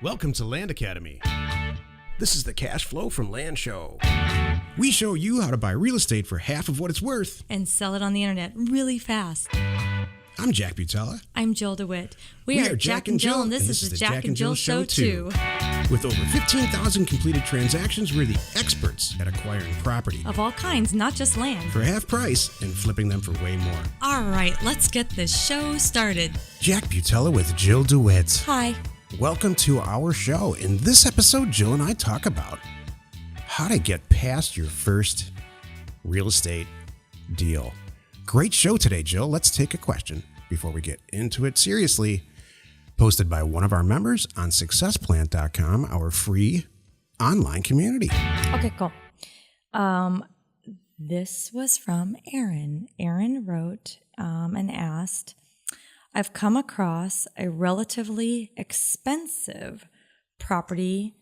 Welcome to Land Academy. This is the Cash Flow from Land show. We show you how to buy real estate for half of what it's worth and sell it on the internet really fast. I'm Jack Butala. I'm Jill DeWit. We are Jack and Jill, and this is the Jack and Jill Show too. With over 15,000 completed transactions, we're the experts at acquiring property Of all kinds, not just land. for half price and flipping them for way more. All right, let's get this show started. Jack Butala with Jill DeWit. Hi. Welcome to our show. In this episode, Jill and I talk about how to get past your first real estate deal. Great show today, Jill. Let's take a question before we get into it seriously. Posted by one of our members on successplant.com, our free online community. Okay, cool. This was from Aaron. Aaron wrote and asked, I've come across a relatively expensive property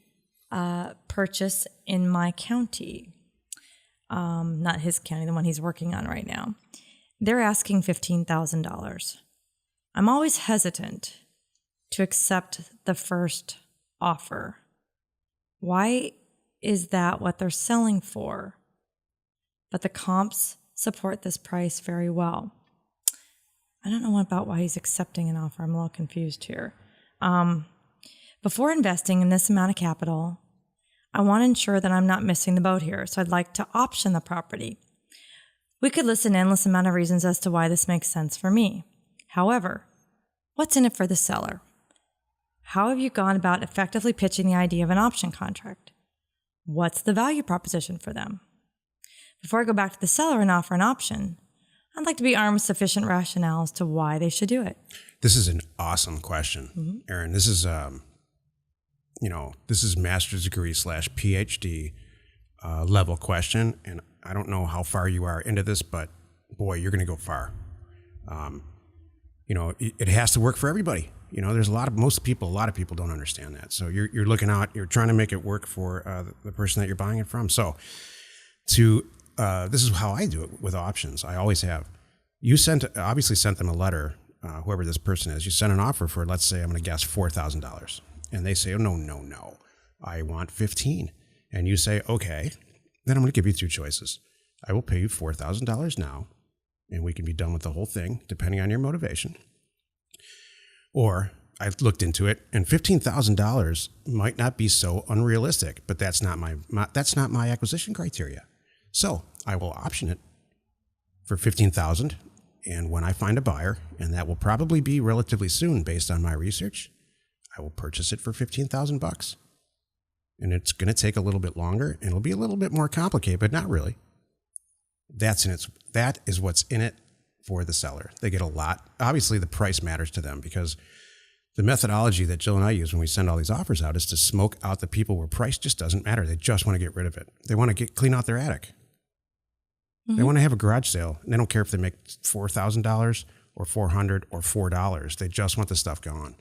purchase in my county. Not his county, the one he's working on right now. They're asking $15,000. I'm always hesitant to accept the first offer. Why is that what they're selling for? But the comps support this price very well. I don't know about why he's accepting an offer. I'm a little confused here. Before investing in this amount of capital, I want to ensure that I'm not missing the boat here, so I'd like to option the property. We could list an endless amount of reasons as to why this makes sense for me. However, what's in it for the seller? How have you gone about effectively pitching the idea of an option contract? What's the value proposition for them? Before I go back to the seller and offer an option, I'd like to be armed with sufficient rationale as to why they should do it. This is an awesome question, Aaron. This is, this is master's degree / PhD level question. And I don't know how far you are into this, but boy, you're going to go far. It has to work for everybody. There's a lot of people don't understand that. So you're looking out, you're trying to make it work for the person that you're buying it from. So this is how I do it with options. I always have. You obviously sent them a letter, whoever this person is. You sent an offer for, let's say, I'm going to guess $4,000. And they say, oh, no, I want 15. And you say, okay, then I'm going to give you two choices. I will pay you $4,000 now, and we can be done with the whole thing, depending on your motivation. Or I looked into it, and $15,000 might not be so unrealistic, but that's not my acquisition criteria. So I will option it for $15,000, and when I find a buyer, and that will probably be relatively soon based on my research, I will purchase it for $15,000. And it's going to take a little bit longer, and it'll be a little bit more complicated, but not really. That is what's in it for the seller. They get a lot. Obviously, the price matters to them because the methodology that Jill and I use when we send all these offers out is to smoke out the people where price just doesn't matter. They just want to get rid of it. They want to clean out their attic. They want to have a garage sale. And they don't care if they make $4,000 or $400 or $4. They just want the stuff gone.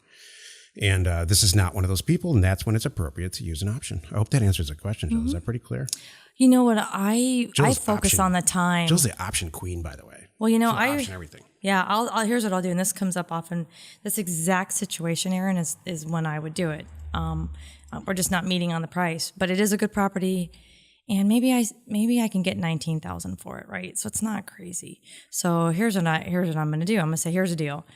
And this is not one of those people, and that's when it's appropriate to use an option. I hope that answers the question, Jill. Is that pretty clear? You know what? I focus on the time. Jill's the option queen, by the way. Well, She'll option everything. Yeah, here's what I'll do, and this comes up often. This exact situation, Aaron, is when I would do it. We're just not meeting on the price, but it is a good property, and maybe I can get $19,000 for it, right? So it's not crazy. So here's what I'm going to do. I'm going to say, here's a deal.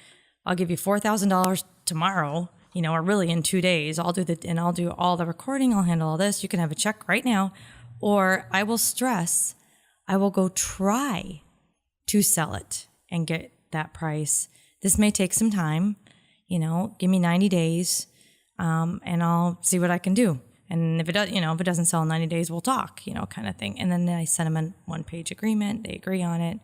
I'll give you $4,000 tomorrow. Or really in 2 days. I'll do all the recording. I'll handle all this. You can have a check right now, or I will go try to sell it and get that price. This may take some time. Give me 90 days, and I'll see what I can do. And if it doesn't sell in 90 days, we'll talk. Kind of thing. And then I send them a 1-page agreement. They agree on it.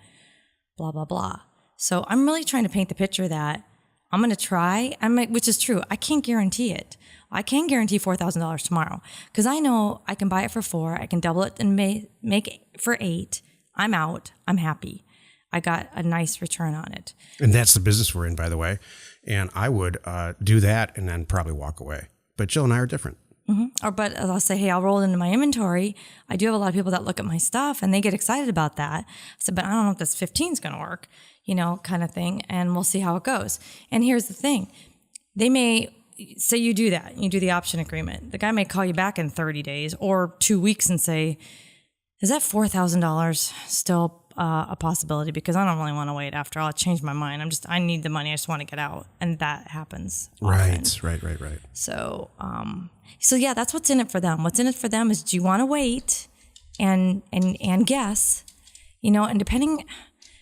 Blah blah blah. So I'm really trying to paint the picture that I'm going to try, which is true. I can't guarantee it. I can guarantee $4,000 tomorrow because I know I can buy it for $4,000. I can double it and make it for $8,000. I'm out. I'm happy. I got a nice return on it. And that's the business we're in, by the way. And I would do that and then probably walk away. But Jill and I are different. But I'll say, hey, I'll roll it into my inventory. I do have a lot of people that look at my stuff and they get excited about that. I said, but I don't know if this 15 is going to work, kind of thing. And we'll see how it goes. And here's the thing. They may say you do that, you do the option agreement. The guy may call you back in 30 days or 2 weeks and say, is that $4,000 still a possibility? Because I don't really want to wait. After all, I changed my mind. I need the money. I just want to get out. And that happens often. Right. So, yeah, that's what's in it for them. What's in it for them is, do you want to wait and guess, and depending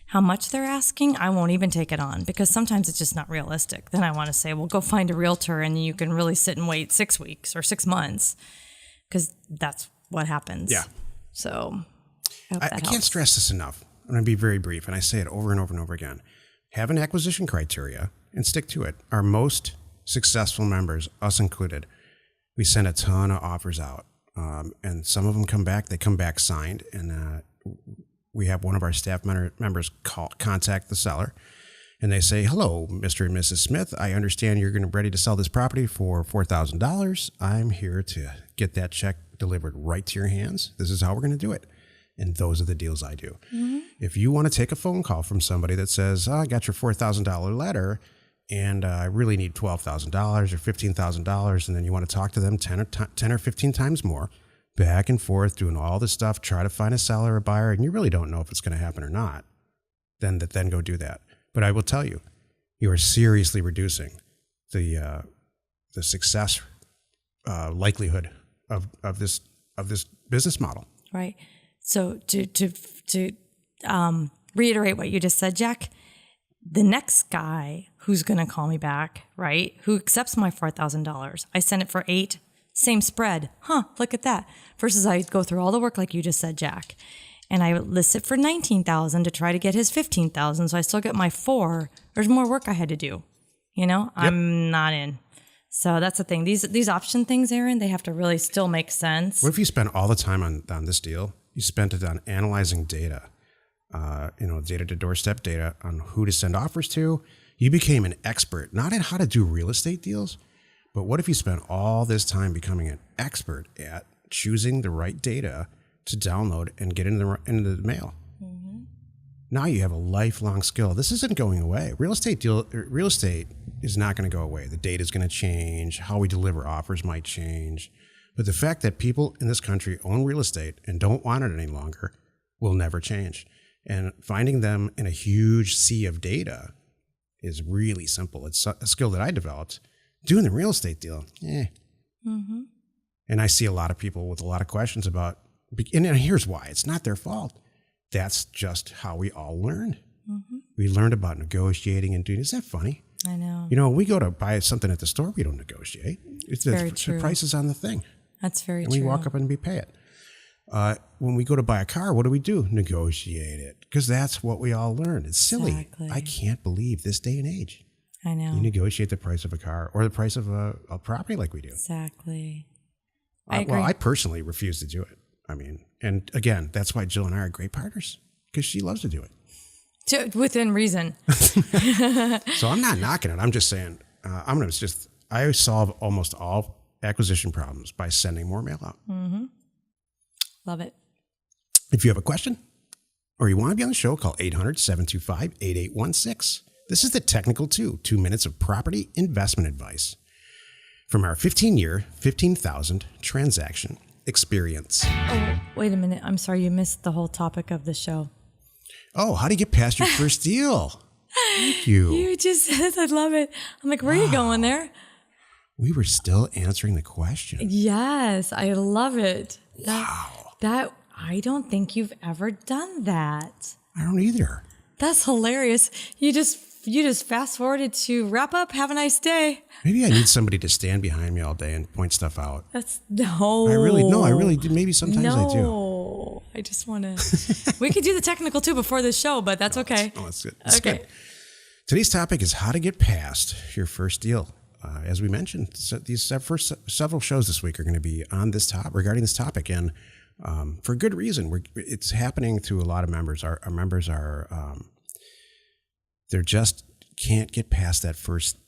how much they're asking, I won't even take it on, because sometimes it's just not realistic. Then I want to say, well, go find a realtor and you can really sit and wait 6 weeks or 6 months, because that's what happens. Yeah. So I can't stress this enough. I'm going to be very brief, and I say it over and over and over again. Have an acquisition criteria and stick to it. Our most successful members, us included, we send a ton of offers out, and some of them come back. They come back signed, and we have one of our staff members contact the seller, and they say, hello, Mr. and Mrs. Smith. I understand you're ready to sell this property for $4,000. I'm here to get that check delivered right to your hands. This is how we're going to do it. And those are the deals I do. Mm-hmm. If you want to take a phone call from somebody that says, I got your $4,000 letter and I really need $12,000 or $15,000, and then you want to talk to them 10 or 15 times more, back and forth, doing all this stuff, try to find a seller or buyer, and you really don't know if it's going to happen or not, then go do that. But I will tell you, you are seriously reducing the success likelihood of this business model. Right. So to reiterate what you just said, Jack, the next guy who's going to call me back, right, who accepts my $4,000, I send it for 8, same spread. Look at that. Versus I go through all the work like you just said, Jack, and I list it for $19,000 to try to get his $15,000. So I still get my 4. There's more work I had to do. Yep. I'm not in. So that's the thing. These option things, Aaron, they have to really still make sense. What if you spent all the time on this deal? You spent it on analyzing data, data to doorstep data on who to send offers to. You became an expert, not at how to do real estate deals, but what if you spent all this time becoming an expert at choosing the right data to download and get into the mail? Mm-hmm. Now you have a lifelong skill. This isn't going away. Real estate is not going to go away. The data is going to change. How we deliver offers might change. But the fact that people in this country own real estate and don't want it any longer will never change. And finding them in a huge sea of data is really simple. It's a skill that I developed doing the real estate deal. Mm-hmm. And I see a lot of people with a lot of questions about, and here's why. It's not their fault. That's just how we all learned. Mm-hmm. We learned about negotiating and doing. Is that funny? I know. We go to buy something at the store, we don't negotiate. It's very true. The price is on the thing. That's very true. And we walk up and we pay it. When we go to buy a car, what do? Negotiate it. Because that's what we all learned. It's silly. Exactly. I can't believe this day and age. I know. You negotiate the price of a car or the price of a property like we do. Exactly. I agree. Well, I personally refuse to do it. I mean, and again, that's why Jill and I are great partners, because she loves to do it. Within reason. So I'm not knocking it. I'm just saying, I solve almost all acquisition problems by sending more mail out. Mm-hmm. Love it. If you have a question or you want to be on the show, call 800-725-8816. This is the Technical 2 minutes of property investment advice from our 15-year, 15,000 transaction experience. Oh, wait a minute. I'm sorry. You missed the whole topic of the show. Oh, how do you get past your first deal? Thank you. You just said, I love it. I'm like, where are you going there? We were still answering the question. Yes, I love it. Wow. That I don't think you've ever done that. I don't either. That's hilarious. You just fast forwarded to wrap up. Have a nice day. Maybe I need somebody to stand behind me all day and point stuff out. No. I really do. Maybe sometimes I do. No, I just want to. We could do the technical too before this show, but that's okay. That's good. That's okay. Good. Today's topic is how to get past your first deal. As we mentioned, these first several shows this week are going to be on this regarding this topic, and for good reason. It's happening to a lot of members. Our members are they just can't get past that first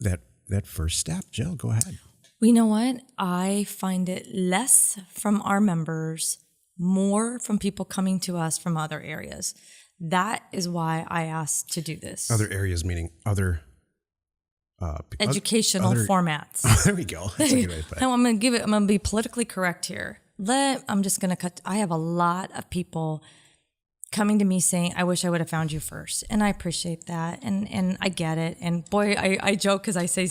that first step. Jill, go ahead. Well, you know what? I find it less from our members, more from people coming to us from other areas. That is why I asked to do this. Other areas meaning other educational formats. There we go. That's a good way to put it. I'm going to be politically correct here. I'm just going to cut. I have a lot of people coming to me saying, I wish I would have found you first. And I appreciate that. And I get it. And boy, I joke because I say,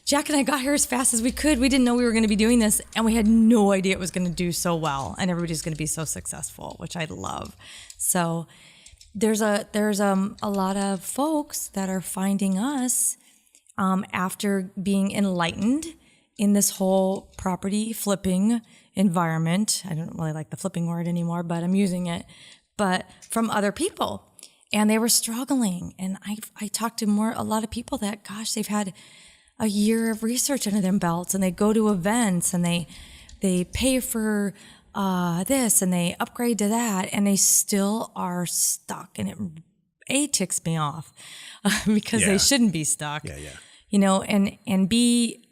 Jack and I got here as fast as we could. We didn't know we were going to be doing this. And we had no idea it was going to do so well. And everybody's going to be so successful, which I love. So there's a lot of folks that are finding us after being enlightened in this whole property flipping environment. I don't really like the flipping word anymore, but I'm using it. But from other people, and they were struggling. And I talked to a lot of people that, gosh, they've had a year of research under their belts, and they go to events and they pay for this and they upgrade to that, and they still are stuck. And it ticks me off because they shouldn't be stuck. Yeah. You know, and B,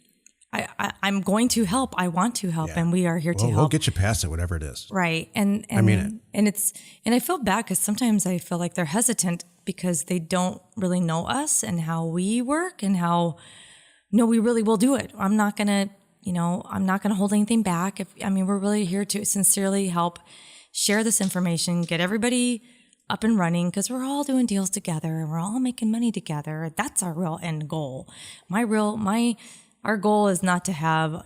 I'm going to help. I want to help, and we are here to help. We'll get you past it, whatever it is. Right, and I mean it. And I feel bad because sometimes I feel like they're hesitant because they don't really know us and how we work and how. No, we really will do it. I'm not gonna hold anything back. We're really here to sincerely help share this information, get everybody up and running, because we're all doing deals together and we're all making money together. That's our real end goal. Our goal is not to have,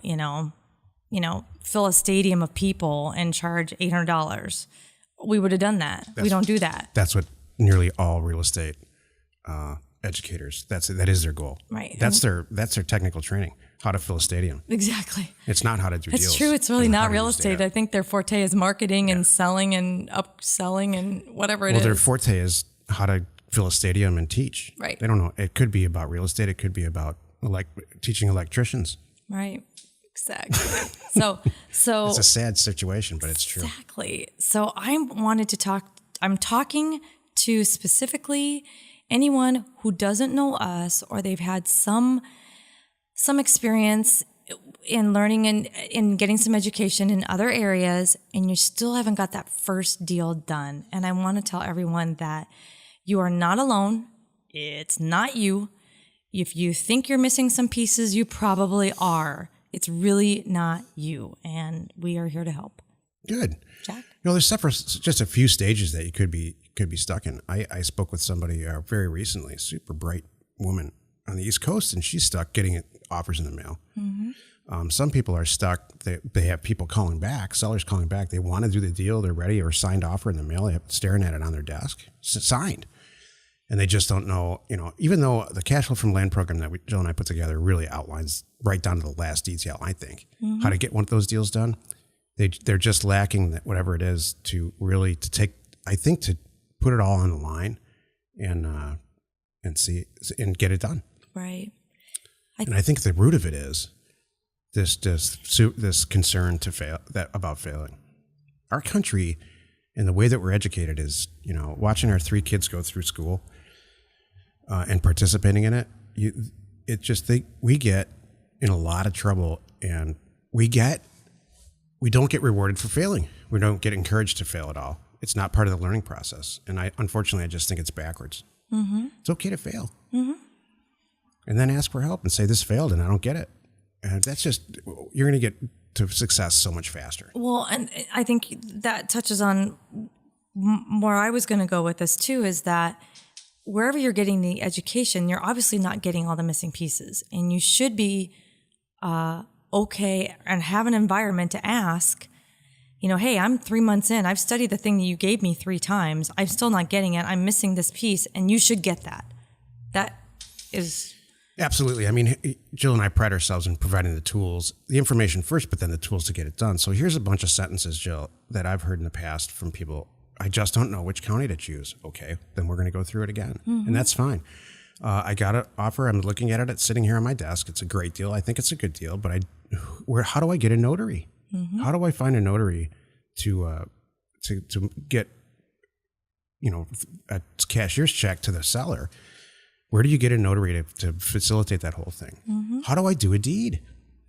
fill a stadium of people and charge $800. We would have done that. We don't do that. That's what nearly all real estate educators, that is their goal. Right. That's their technical training, how to fill a stadium. Exactly. It's not how to do deals. It's true. It's really not real estate. I think their forte is marketing and selling and upselling and whatever it is. Well, their forte is how to fill a stadium and teach. Right. They don't know. It could be about real estate. It could be about teaching electricians. Right. Exactly. So it's a sad situation, but it's true. Exactly. So I'm talking to specifically anyone who doesn't know us, or they've had some experience in learning and in getting some education in other areas, and you still haven't got that first deal done. And I want to tell everyone that you are not alone. It's not you. If you think you're missing some pieces, you probably are. It's really not you, and we are here to help. Good. Jack? There's just a few stages that you could be stuck in. I spoke with somebody very recently, a super bright woman on the East Coast, and she's stuck getting offers in the mail. Mm-hmm. Some people are stuck. They have people calling back, sellers calling back. They want to do the deal. They're ready, or signed offer in the mail. They're staring at it on their desk, signed. And they just don't know, even though the cash flow from land program that Jill and I put together really outlines right down to the last detail, I think, how to get one of those deals done. They're just lacking that, whatever it is, to put it all on the line and get it done. Right. I think the root of it is this concern about failing. Our country and the way that we're educated is, watching our 3 kids go through school and participating in it. We get in a lot of trouble, and we don't get rewarded for failing. We don't get encouraged to fail at all. It's not part of the learning process. And unfortunately, I just think it's backwards. Mm-hmm. It's okay to fail. Mm-hmm. And then ask for help and say, this failed and I don't get it. And that's you're going to get to success so much faster. Well, and I think that touches on where I was going to go with this too, is that wherever you're getting the education, you're obviously not getting all the missing pieces. And you should be okay and have an environment to ask, hey, I'm 3 months in. I've studied the thing that you gave me 3 times. I'm still not getting it. I'm missing this piece, and you should get that. That is... Absolutely. I mean, Jill and I pride ourselves in providing the tools, the information first, but then the tools to get it done. So here's a bunch of sentences, Jill, that I've heard in the past from people. I just don't know which county to choose. Okay, then we're going to go through it again. Mm-hmm. And that's fine. I got an offer. I'm looking at it. It's sitting here on my desk. It's a great deal. I think it's a good deal, but how do I get a notary? Mm-hmm. How do I find a notary to get, a cashier's check to the seller? Where do you get a notary to facilitate that whole thing? Mm-hmm. How do I do a deed?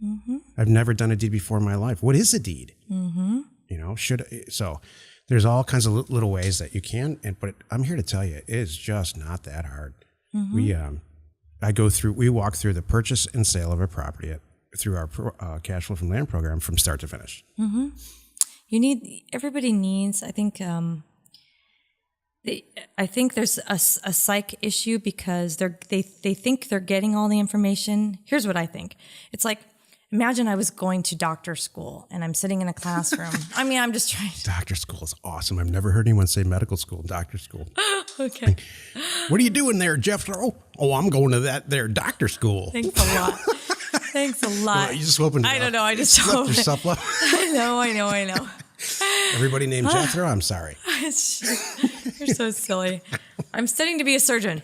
Mm-hmm. I've never done a deed before in my life. What is a deed? Mm-hmm. So there's all kinds of little ways that you can, but I'm here to tell you, it is just not that hard. Mm-hmm. we walk through the purchase and sale of a property through our cash flow from land program from start to finish. Mm-hmm. Everybody needs, I think, I think there's a psych issue because they think they're getting all the information. Here's what I think. It's like, imagine I was going to doctor school and I'm sitting in a classroom. I mean, I'm just trying to... Doctor school is awesome. I've never heard anyone say medical school, doctor school. Okay. What are you doing there, Jethro? Oh, I'm going to that there doctor school. Thanks a lot. Thanks a lot. Well, you just opened it I up. don't know. I just Slept yourself up. I know. Everybody named Jethro? I'm sorry. You're so silly. I'm studying to be a surgeon.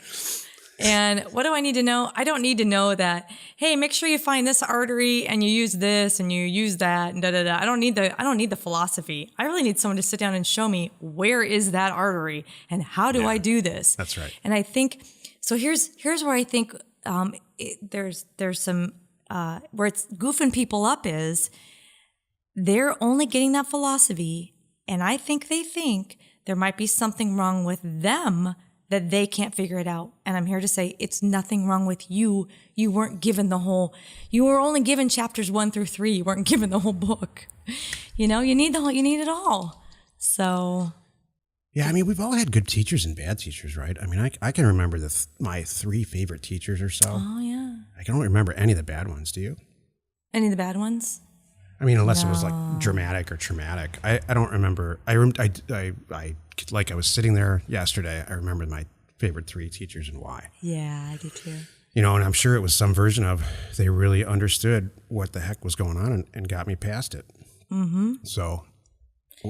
And what do I need to know? I don't need to know that, hey, make sure you find this artery and you use this and you use that and da-da-da. I don't need the philosophy. I really need someone to sit down and show me where is that artery and how do I do this? That's right. And I think, so here's where I think there's some, where it's goofing people up is they're only getting that philosophy. And I think they think there might be something wrong with them that they can't figure it out. And I'm here to say it's nothing wrong with you. You weren't given you were only given chapters 1 through 3. You weren't given the whole book. You need it all. So. Yeah. I mean, we've all had good teachers and bad teachers, right? I mean, I can remember my 3 favorite teachers or so. Oh yeah. I don't remember any of the bad ones. Do you? Any of the bad ones? I mean, unless it was like dramatic or traumatic. I don't remember. I like I was sitting there yesterday. I remembered my favorite 3 teachers and why. Yeah, I do too. And I'm sure it was some version of they really understood what the heck was going on and got me past it. Mm-hmm. So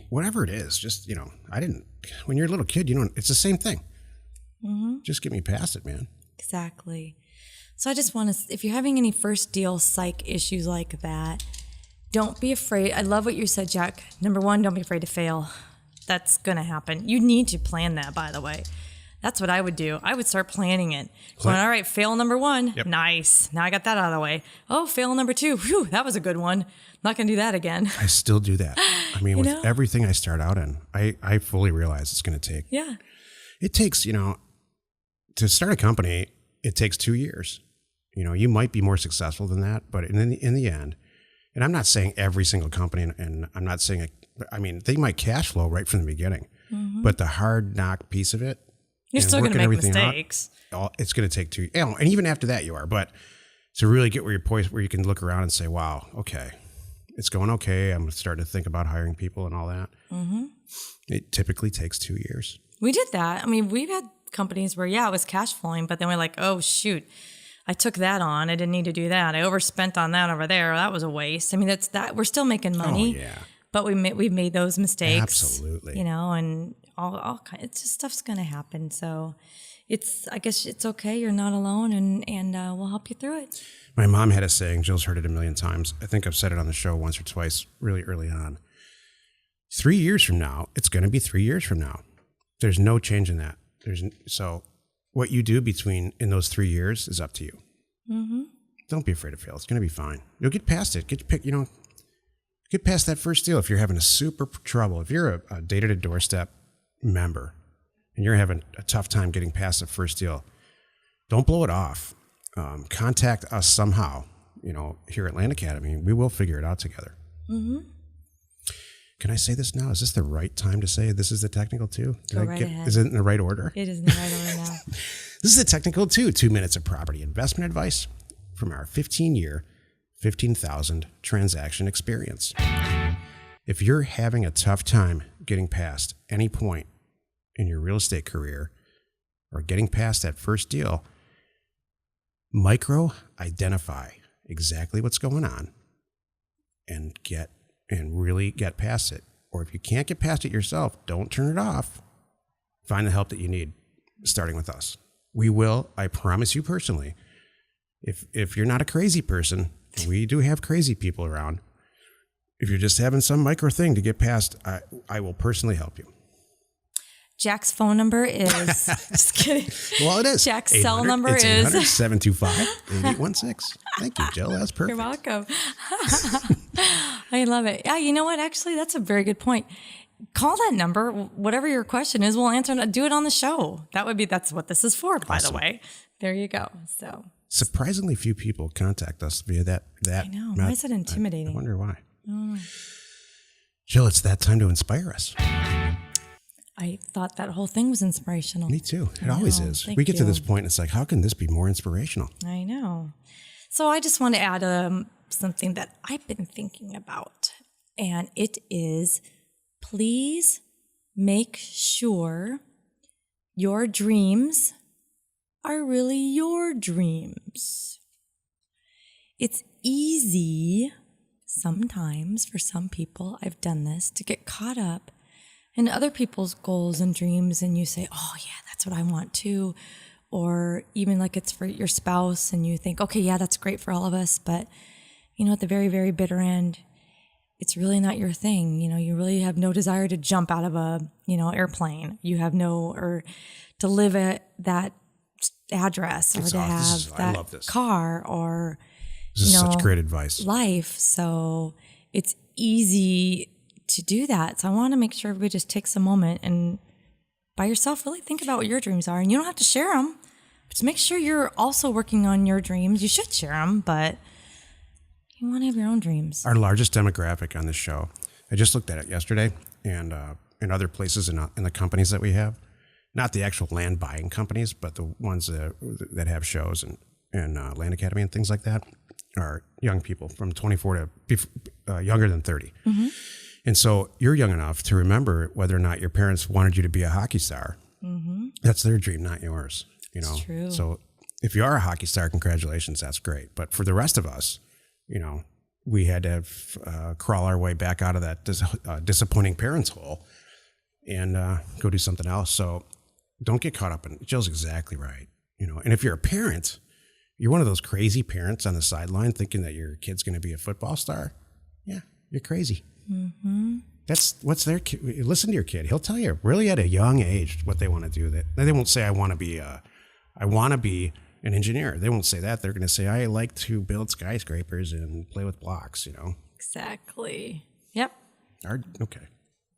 whatever it is, just, when you're a little kid, it's the same thing. Mm-hmm. Just get me past it, man. Exactly. So I just want to, if you're having any first deal psych issues like that, don't be afraid. I love what you said, Jack. Number 1, don't be afraid to fail. That's going to happen. You need to plan that, by the way. That's what I would do. I would start planning it. Going, all right, fail number 1. Yep. Nice. Now I got that out of the way. Oh, fail number 2. Whew, that was a good one. Not going to do that again. I still do that. I mean, with everything I start out in, I fully realize it's going to take. Yeah. It takes, to start a company, it takes 2 years. You might be more successful than that, but in the end, and I'm not saying every single company, and I'm not saying, they might cash flow right from the beginning, but the hard knock piece of it, you're still going to make mistakes. It's going to take 2, and even after that you are, but to really get where you're poised, where you can look around and say, wow, okay, it's going okay. I'm starting to think about hiring people and all that. Mm-hmm. It typically takes 2 years. We did that. We've had companies where, it was cash flowing, but then we're like, oh, shoot. I took that on. I didn't need to do that. I overspent on that over there. That was a waste. That's that. We're still making money. Oh, yeah. But we've made those mistakes. Absolutely. And all kind. It's just stuff's going to happen. So I guess it's okay. You're not alone, and we'll help you through it. My mom had a saying. Jill's heard it a million times. I think I've said it on the show once or twice, really early on. 3 years from now, it's going to be 3 years from now. There's no change in that. So what you do in those 3 years is up to you. Mm-hmm. Don't be afraid to fail. It's going to be fine. You'll get past it. Get past that first deal. If you're having a super trouble, if you're a Data to Doorstep member and you're having a tough time getting past the first deal, don't blow it off. Contact us somehow, here at Land Academy. We will figure it out together. Mm-hmm. Can I say this now? Is this the right time to say this is the technical 2? Go right ahead. Is it in the right order? It is in the right order now. This is the technical 2 minutes of property investment advice from our 15-year, 15,000 transaction experience. If you're having a tough time getting past any point in your real estate career or getting past that first deal, micro-identify exactly what's going on and really get past it. Or if you can't get past it yourself, don't turn it off. Find the help that you need, starting with us. We will, I promise you personally, if you're not a crazy person, we do have crazy people around. If you're just having some micro thing to get past, I will personally help you. Jack's phone number is, just kidding. Well, it is. Jack's cell number is 725-8816. Thank you, Jill. That's perfect. You're welcome. I love it. Yeah, you know what? Actually, that's a very good point. call that number. Whatever your question is, we'll answer it. Do it on the show. That's what this is for, by the way. There you go. So surprisingly few people contact us via that. I know. Why is it intimidating? I wonder why. Jill, it's that time to inspire us. I thought that whole thing was inspirational. Me too. It always is. We get to this point and it's like, how can this be more inspirational? I know. So I just want to add something that I've been thinking about. And it is, please make sure your dreams are really your dreams. It's easy sometimes for some people, I've done this, to get caught up in other people's goals and dreams, and you say, oh yeah, that's what I want too. Or even like it's for your spouse and you think, okay, yeah, that's great for all of us, but at the very, very bitter end, it's really not your thing. You really have no desire to jump out of a, airplane. You have or to live at that address, or to have that car, or this is such great advice. Life. So it's easy to do that. So I want to make sure everybody just takes a moment and by yourself really think about what your dreams are. And you don't have to share them. Just make sure you're also working on your dreams. You should share them, but you want to have your own dreams. Our largest demographic on this show, I just looked at it yesterday, and in other places in the companies that we have, not the actual land buying companies, but the ones that have shows and Land Academy and things like that, are young people from 24 to younger than 30. Mm-hmm. And so you're young enough to remember whether or not your parents wanted you to be a hockey star. Mm-hmm. That's their dream, not yours. It's true. So if you are a hockey star, congratulations, that's great. But for the rest of us, we had to crawl our way back out of that disappointing parents' hole and go do something else. So don't get caught up in it. Jill's exactly right. And if you're a parent, you're one of those crazy parents on the sideline thinking that your kid's going to be a football star. Yeah, you're crazy. Mm-hmm. That's what's their kid. Listen to your kid. He'll tell you really at a young age what they want to do. They won't say, I want to be an engineer. They won't say that. They're going to say, I like to build skyscrapers and play with blocks, Exactly. Yep. Okay.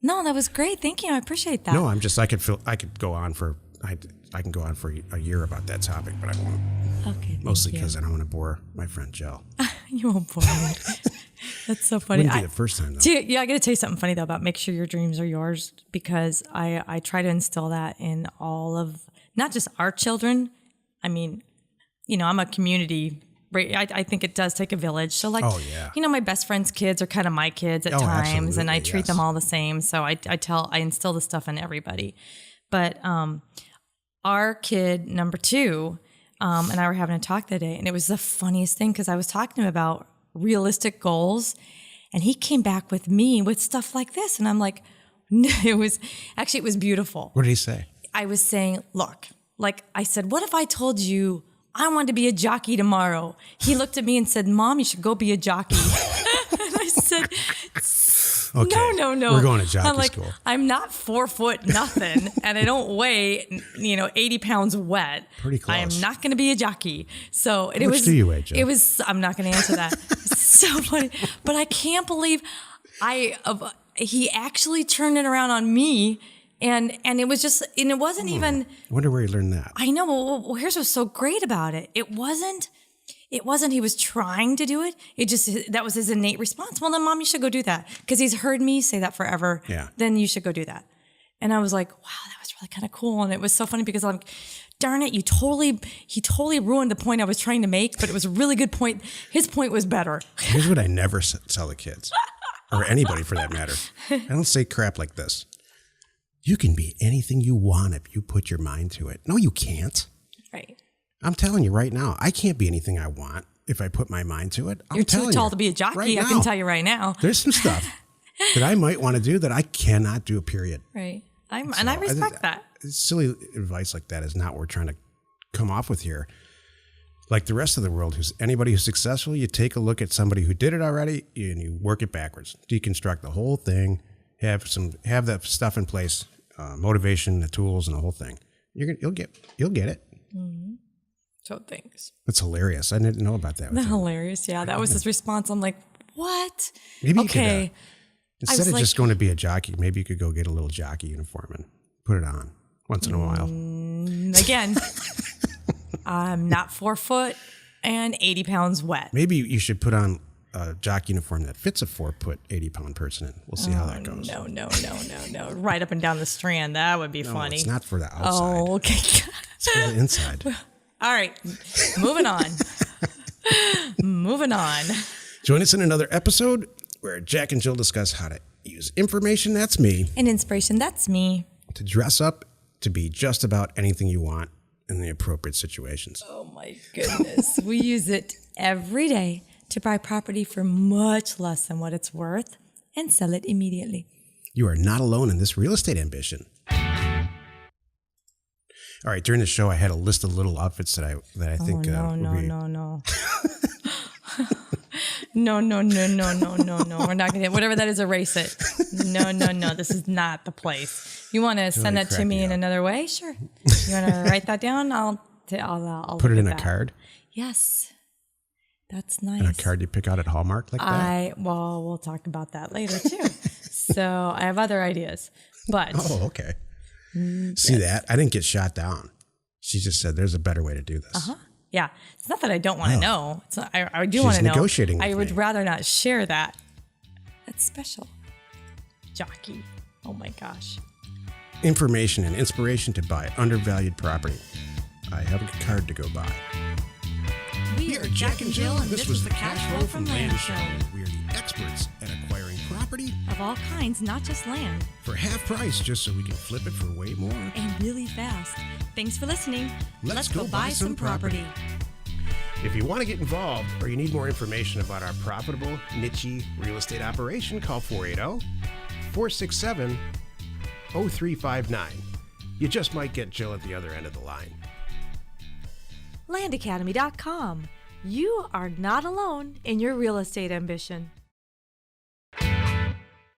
No, that was great. Thank you. I appreciate that. No, I could go on for a year about that topic, but I won't. Okay. Mostly because I don't want to bore my friend Jill. You won't bore me. That's so funny. Wouldn't be the first time, though. Yeah, I got to tell you something funny, though, about make sure your dreams are yours, because I try to instill that in all of, not just our children. I mean, I'm a community. I think it does take a village. So my best friend's kids are kind of my kids at times, and I treat them all the same. So I instill the stuff in everybody. But our kid number 2 and I were having a talk that day, and it was the funniest thing because I was talking to him about realistic goals, and he came back with me with stuff like this, and I'm like, it was beautiful. What did he say? I was saying, look, I said, what if I told you I wanted to be a jockey tomorrow? He looked at me and said, Mom, you should go be a jockey. And I said, okay, no. We're going to jockey school. I'm not 4 foot nothing, and I don't weigh, 80 pounds wet. Pretty close. I am not going to be a jockey. So How much do you weigh, Jill? I'm not going to answer that. It's so funny, but I can't believe he actually turned it around on me. And it was just, and it wasn't even. I wonder where he learned that. I know. Well, here's what's so great about it. It wasn't he was trying to do it. That was his innate response. Well, then, Mom, you should go do that. Because he's heard me say that forever. Yeah. Then you should go do that. And I was like, wow, that was really kind of cool. And it was so funny because I'm like, darn it, he totally ruined the point I was trying to make, but it was a really good point. His point was better. Here's what I never tell the kids, or anybody for that matter. I don't say crap like this. You can be anything you want if you put your mind to it. No, you can't. Right. I'm telling you right now, I can't be anything I want if I put my mind to it. You're too tall to be a jockey, right, I can tell you right now. There's some stuff that I might want to do that I cannot do, period. Right. And I respect that. Silly advice like that is not what we're trying to come off with here. Like the rest of the world, anybody who's successful, you take a look at somebody who did it already and you work it backwards. Deconstruct the whole thing, have that stuff in place. Motivation, the tools, and the whole thing. You'll get it. Mm-hmm. So thanks. That's hilarious. I didn't know about that. Hilarious. Yeah, that was his response. I'm like, what? Maybe okay. You Instead of just going to be a jockey, maybe you could go get a little jockey uniform and put it on once in a while. Again, I'm not 4 foot and 80 pounds wet. Maybe you should put on a jockey uniform that fits a 4-foot, 80-pound person in. We'll see how that goes. No. Right up and down the Strand. That would be funny. It's not for the outside. Oh, okay. It's for the inside. All right. Moving on. Moving on. Join us in another episode where Jack and Jill discuss how to use information, that's me, And inspiration, that's me. to dress up to be just about anything you want in the appropriate situations. Oh my goodness. We use it every day to buy property for much less than what it's worth and sell it immediately. You are not alone in this real estate ambition. All right, during the show, I had a list of little outfits that I think No. would be... No. We're not going to, whatever that is, erase it. No. This is not the place. You want to send that to me in another way? Sure. You want to write that down? I'll Put it look in at a that. card? Yes. That's nice. And a card you pick out at Hallmark like that? Well, we'll talk about that later too. So I have other ideas, but Oh, okay. See that? I didn't get shot down. She just said there's a better way to do this. yeah, it's not that I don't want to know. It's not, I do want to know. She's negotiating with I would me. rather not share that. That's special. Jockey. Oh my gosh. Information and inspiration to buy undervalued property. I have a card to go by. We are Jack and Jill, and this was the Cash Flow from Land Show. We are the experts at acquiring property Of all kinds, not just land, for half price just so we can flip it for way more. and really fast. Thanks for listening. Let's go buy some property. If you want to get involved or you need more information about our profitable, niche real estate operation, call 480-467-0359. You just might get Jill at the other end of the line. Landacademy.com. You are not alone in your real estate ambition.